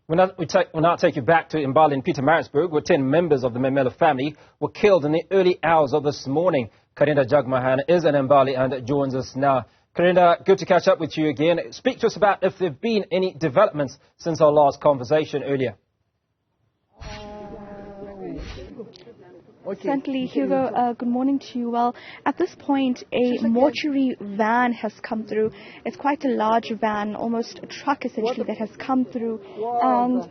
We'll now take you back to Mbali in Pietermaritzburg, where 10 members of the Memela family were killed in the early hours of this morning. Karinda Jagmahan is in Mbali and joins us now. Karinda, good to catch up with you again. Speak to us about if there have been any developments since our last conversation earlier. Certainly, Hugo, good morning to you. Well, at this point, a mortuary van has come through. It's quite a large van, almost a truck essentially, that has come through. And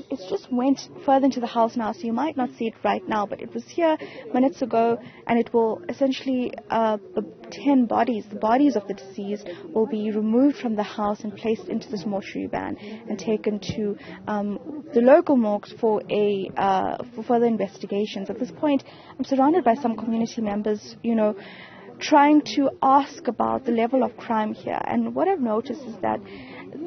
it's just went further into the house now, so you might not see it right now, but it was here minutes ago, and it will essentially, the 10 bodies, the bodies of the deceased, will be removed from the house and placed into this mortuary van and taken to the local morgues for further investigations. At this point, I'm surrounded by some community members, trying to ask about the level of crime here. And what I've noticed is that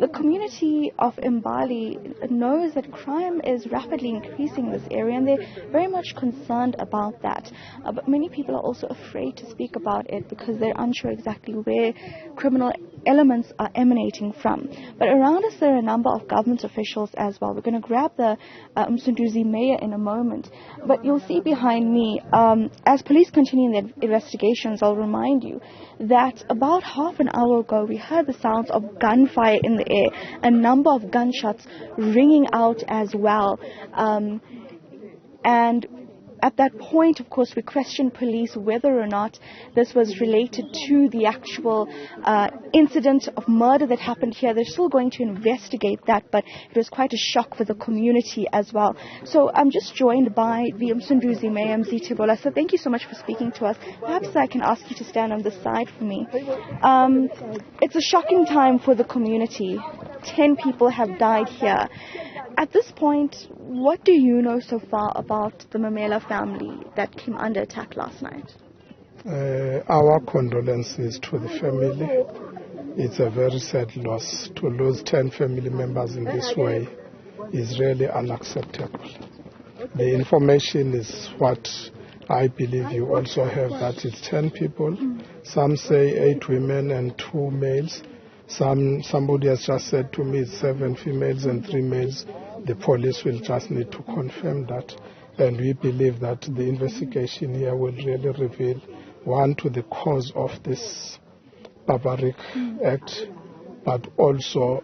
the community of Mbali knows that crime is rapidly increasing in this area, and they're very much concerned about that. But many people are also afraid to speak about it because they're unsure exactly where criminal elements are emanating from. But around us there are a number of government officials as well. We're going to grab the Msunduzi Mayor in a moment. But you'll see behind me, as police continue their investigations, I'll remind you that about half an hour ago we heard the sounds of gunfire in the air, a number of gunshots ringing out as well. And at that point, of course, we questioned police whether or not this was related to the actual incident of murder that happened here. They're still going to investigate that, but it was quite a shock for the community as well. So I'm just joined by the Msunduzi Mayor Thebolla. So thank you so much for speaking to us. Perhaps I can ask you to stand on this side for me. It's a shocking time for the community. 10 people have died here. At this point, what do you know so far about the Memela family that came under attack last night? Our condolences to the family. It's a very sad loss. To lose 10 family members in this way is really unacceptable. The information is what I believe you also have, that it's 10 people. Some say 8 women and 2 males. Somebody has just said to me it's 7 females and 3 males. The police will just need to confirm that, and we believe that the investigation here will really reveal, one, to the cause of this barbaric act, but also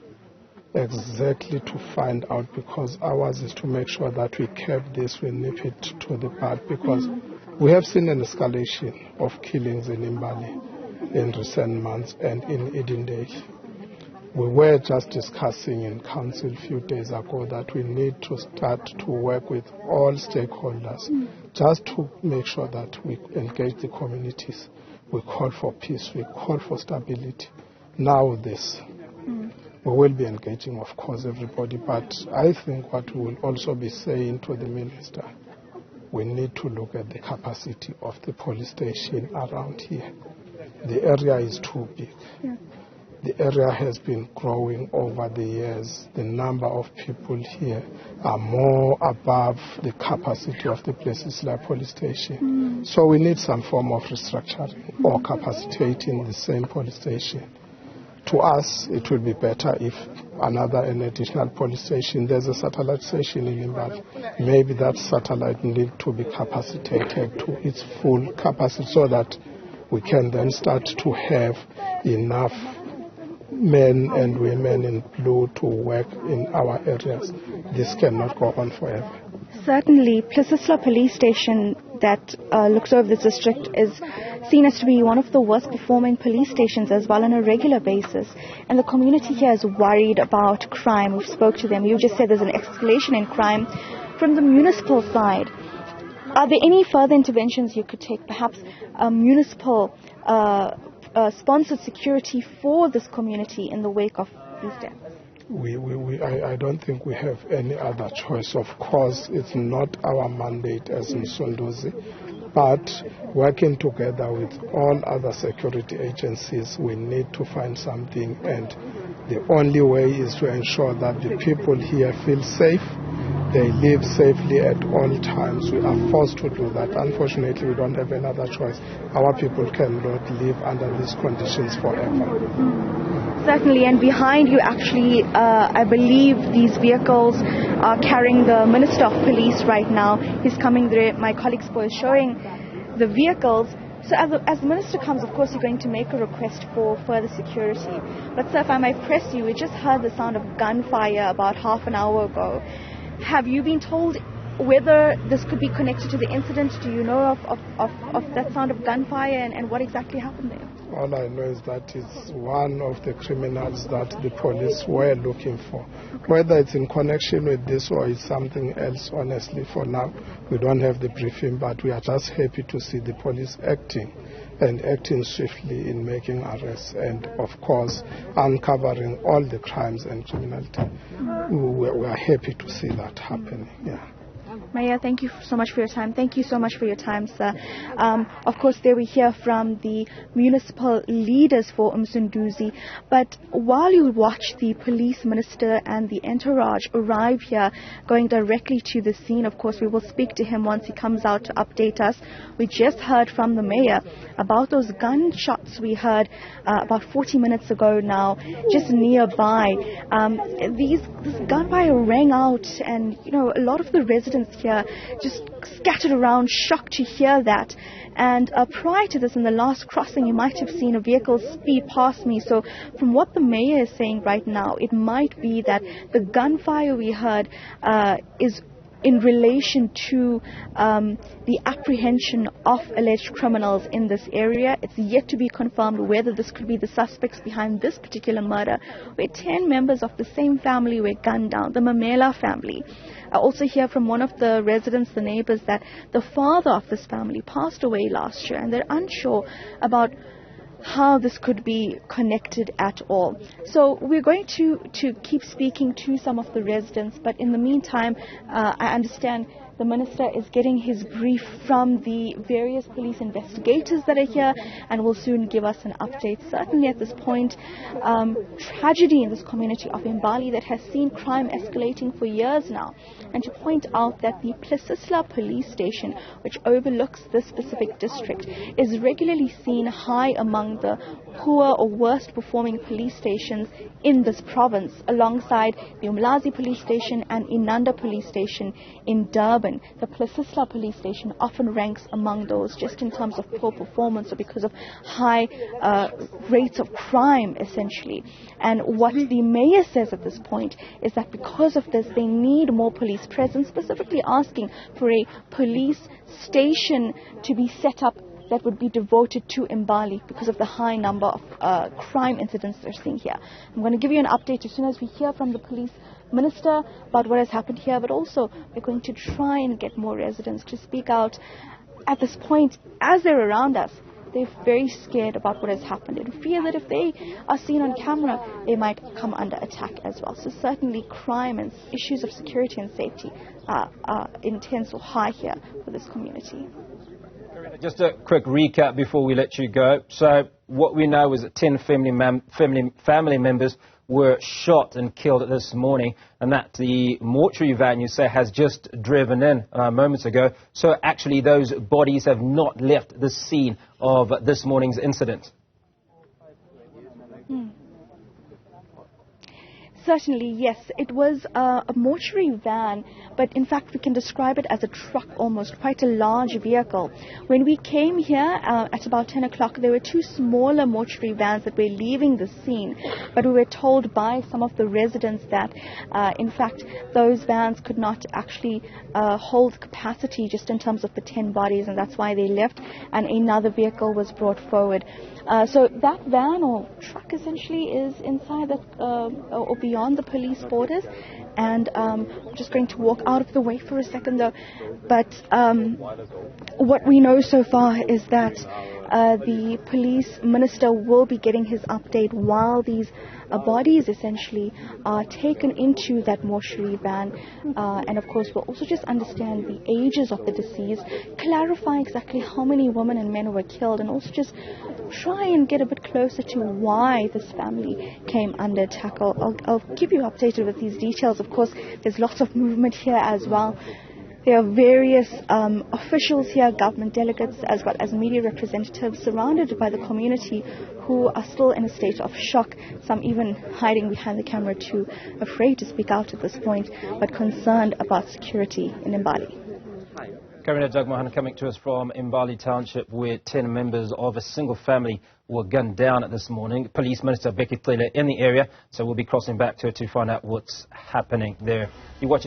exactly to find out, because ours is to make sure that we curb this, we nip it to the bud, because we have seen an escalation of killings in Mbali in recent months and in Eden Day. We were just discussing in council a few days ago that we need to start to work with all stakeholders just to make sure that we engage the communities. We call for peace, we call for stability. Now this. We will be engaging, of course, everybody, but I think what we will also be saying to the minister, we need to look at the capacity of the police station around here. The area is too big. Yeah. The area has been growing over the years. The number of people here are more above the capacity of the places like police station. So we need some form of restructuring or capacitating the same police station. To us, it will be better if an additional police station, there's a satellite station in Mbali. Maybe that satellite needs to be capacitated to its full capacity so that we can then start to have enough men and women in blue to work in our areas. This cannot go on forever. Certainly, Plisisla police station that looks over this district is seen as to be one of the worst performing police stations as well on a regular basis. And the community here is worried about crime. We've spoke to them. You just said there's an escalation in crime from the municipal side. Are there any further interventions you could take, perhaps municipal sponsored security for this community in the wake of these deaths? I don't think we have any other choice. Of course, it's not our mandate as Msunduzi, but working together with all other security agencies, we need to find something, and the only way is to ensure that the people here feel safe they live safely at all times. We are forced to do that. Unfortunately, we don't have another choice. Our people cannot live under these conditions forever. Certainly, and behind you actually, I believe these vehicles are carrying the Minister of Police right now. He's coming there. My colleague Spo is showing the vehicles. So as the Minister comes, of course, you're going to make a request for further security. But sir, if I might press you, we just heard the sound of gunfire about half an hour ago. Have you been told whether this could be connected to the incident? Do you know of that sound of gunfire and what exactly happened there? All I know is that it's one of the criminals that the police were looking for. Okay. Whether it's in connection with this or it's something else, honestly, for now, we don't have the briefing, but we are just happy to see the police acting swiftly in making arrests and, of course, uncovering all the crimes and criminality. We are happy to see that happening. Yeah. Mayor, thank you so much for your time. Thank you so much for your time, sir. Of course, there we hear from the municipal leaders for Msunduzi. But while you watch the police minister and the entourage arrive here, going directly to the scene, of course, we will speak to him once he comes out to update us. We just heard from the mayor about those gunshots we heard about 40 minutes ago now, just nearby. This gunfire rang out, and, you know, a lot of the residents here just scattered around, shocked to hear that. And prior to this, in the last crossing, you might have seen a vehicle speed past me. So from what the mayor is saying right now, it might be that the gunfire we heard is in relation to the apprehension of alleged criminals in this area. It's yet to be confirmed whether this could be the suspects behind this particular murder, where 10 members of the same family were gunned down, the Memela family. I also hear from one of the residents, the neighbors, that the father of this family passed away last year, and they're unsure about how this could be connected at all. So we're going to keep speaking to some of the residents, but in the meantime, I understand the minister is getting his brief from the various police investigators that are here and will soon give us an update. Certainly at this point, tragedy in this community of Mbali that has seen crime escalating for years now. And to point out that the Plisisla police station, which overlooks this specific district, is regularly seen high among the poor or worst performing police stations in this province, alongside the Umlazi police station and Inanda police station in Durban. The Plisisla police station often ranks among those just in terms of poor performance or because of high rates of crime, essentially. And what the mayor says at this point is that because of this, they need more police presence, specifically asking for a police station to be set up that would be devoted to Mbali because of the high number of crime incidents they're seeing here. I'm going to give you an update as soon as we hear from the police minister about what has happened here, but also we're going to try and get more residents to speak out. At this point, as they're around us, they're very scared about what has happened and fear that if they are seen on camera, they might come under attack as well. So certainly crime and issues of security and safety are intense or high here for this community. Just a quick recap before we let you go. So what we know is that 10 family members were shot and killed this morning, and that the mortuary van, you say, has just driven in moments ago. So actually those bodies have not left the scene of this morning's incident. Certainly, yes. It was a mortuary van, but in fact we can describe it as a truck almost, quite a large vehicle. When we came here at about 10 o'clock, there were two smaller mortuary vans that were leaving the scene, but we were told by some of the residents that in fact those vans could not actually hold capacity just in terms of the 10 bodies, and that's why they left, and another vehicle was brought forward. So that van or truck essentially is inside that or beyond the police borders, and I'm just going to walk out of the way for a second though. But what we know so far is that the police minister will be getting his update while these bodies essentially are taken into that mortuary van. And of course, we'll also just understand the ages of the deceased, clarify exactly how many women and men were killed, and also just try and get a bit closer to why this family came under attack. I'll keep you updated with these details. Of course, there's lots of movement here as well. There are various officials here, government delegates, as well as media representatives surrounded by the community who are still in a state of shock, some even hiding behind the camera too afraid to speak out at this point, but concerned about security in Mbali. Karina Jagmohan coming to us from Mbali Township, where 10 members of a single family were gunned down this morning. Police Minister Thebolla in the area, so we'll be crossing back to her to find out what's happening there. You watch